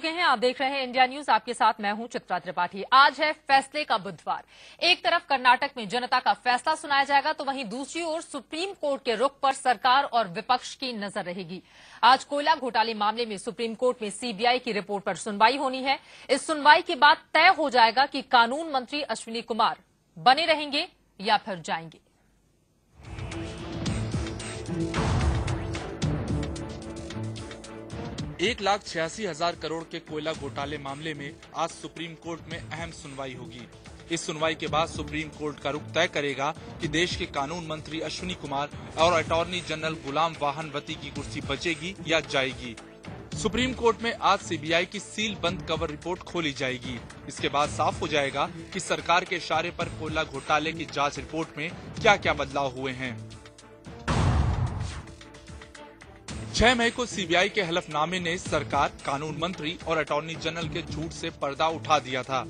चुके हैं। आप देख रहे हैं इंडिया न्यूज, आपके साथ मैं हूं चित्रा त्रिपाठी। आज है फैसले का बुधवार। एक तरफ कर्नाटक में जनता का फैसला सुनाया जाएगा, तो वहीं दूसरी ओर सुप्रीम कोर्ट के रुख पर सरकार और विपक्ष की नजर रहेगी। आज कोयला घोटाले मामले में सुप्रीम कोर्ट में सीबीआई की रिपोर्ट पर सुनवाई होनी है। इस सुनवाई के बाद तय हो जाएगा कि कानून मंत्री अश्विनी कुमार बने रहेंगे या फिर जाएंगे। 1,86,000 करोड़ के कोयला घोटाले मामले में आज सुप्रीम कोर्ट में अहम सुनवाई होगी। इस सुनवाई के बाद सुप्रीम कोर्ट का रुख तय करेगा कि देश के कानून मंत्री अश्विनी कुमार और अटॉर्नी जनरल गुलाम वाहनवती की कुर्सी बचेगी या जाएगी। सुप्रीम कोर्ट में आज सीबीआई की सील बंद कवर रिपोर्ट खोली जाएगी। इसके बाद साफ हो जाएगा कि सरकार के इशारे पर कोयला घोटाले की जांच रिपोर्ट में क्या क्या बदलाव हुए हैं। 6 मई को सीबीआई के हलफनामे ने सरकार, कानून मंत्री और अटॉर्नी जनरल के झूठ से पर्दा उठा दिया था।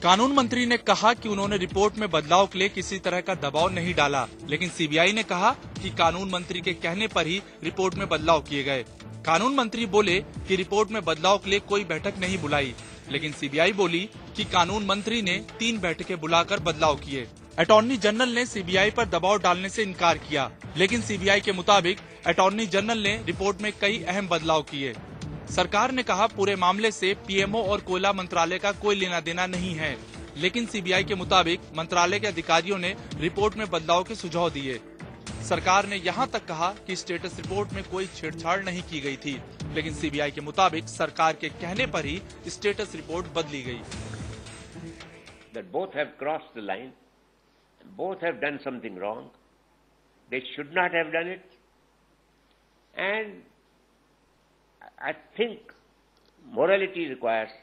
कानून मंत्री ने कहा कि उन्होंने रिपोर्ट में बदलाव के लिए किसी तरह का दबाव नहीं डाला, लेकिन सीबीआई ने कहा कि कानून मंत्री के कहने पर ही रिपोर्ट में बदलाव किए गए। कानून मंत्री बोले कि रिपोर्ट में बदलाव के लिए कोई बैठक नहीं बुलाई, लेकिन सीबीआई बोली कि कानून मंत्री ने 3 बैठकें बुलाकर बदलाव किए। अटॉर्नी जनरल ने सीबीआई पर दबाव डालने से इनकार किया, लेकिन सीबीआई के मुताबिक अटॉर्नी जनरल ने रिपोर्ट में कई अहम बदलाव किए। सरकार ने कहा पूरे मामले से पीएमओ और कोयला मंत्रालय का कोई लेना देना नहीं है, लेकिन सीबीआई के मुताबिक मंत्रालय के अधिकारियों ने रिपोर्ट में बदलाव के सुझाव दिए। सरकार ने यहां तक कहा कि स्टेटस रिपोर्ट में कोई छेड़छाड़ नहीं की गई थी, लेकिन सीबीआई के मुताबिक सरकार के कहने पर ही स्टेटस रिपोर्ट बदली गई। That both have crossed the line, both have done something wrong. They should not have done it, and I think morality requires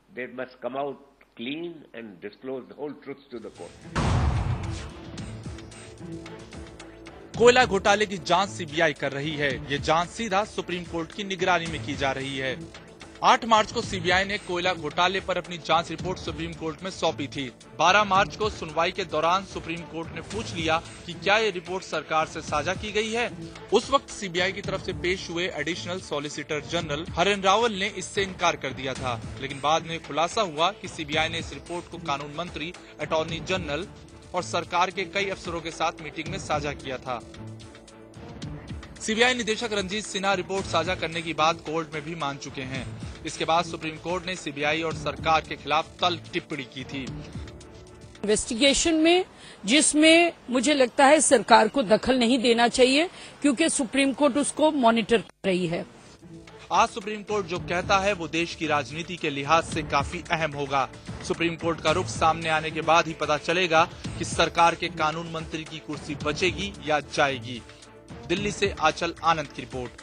they must come out clean and disclose the whole truth to the court. कोयला घोटाले की जांच CBI कर रही है। ये जांच सीधा सुप्रीम कोर्ट की निगरानी में की जा रही है। 8 मार्च को सीबीआई ने कोयला घोटाले पर अपनी जांच रिपोर्ट सुप्रीम कोर्ट में सौंपी थी। 12 मार्च को सुनवाई के दौरान सुप्रीम कोर्ट ने पूछ लिया कि क्या ये रिपोर्ट सरकार से साझा की गई है। उस वक्त सीबीआई की तरफ से पेश हुए एडिशनल सॉलिसिटर जनरल हरेन रावल ने इससे इनकार कर दिया था, लेकिन बाद में खुलासा हुआ कि सीबीआई ने इस रिपोर्ट को कानून मंत्री, अटॉर्नी जनरल और सरकार के कई अफसरों के साथ मीटिंग में साझा किया था। सीबीआई निदेशक रंजीत सिन्हा रिपोर्ट साझा करने की बात कोर्ट में भी मान चुके हैं। इसके बाद सुप्रीम कोर्ट ने सीबीआई और सरकार के खिलाफ तल्ख टिप्पणी की थी। इन्वेस्टिगेशन में जिसमें मुझे लगता है सरकार को दखल नहीं देना चाहिए, क्योंकि सुप्रीम कोर्ट उसको मॉनिटर कर रही है। आज सुप्रीम कोर्ट जो कहता है वो देश की राजनीति के लिहाज से काफी अहम होगा। सुप्रीम कोर्ट का रुख सामने आने के बाद ही पता चलेगा कि सरकार के कानून मंत्री की कुर्सी बचेगी या जाएगी। दिल्ली से आंचल आनंद की रिपोर्ट।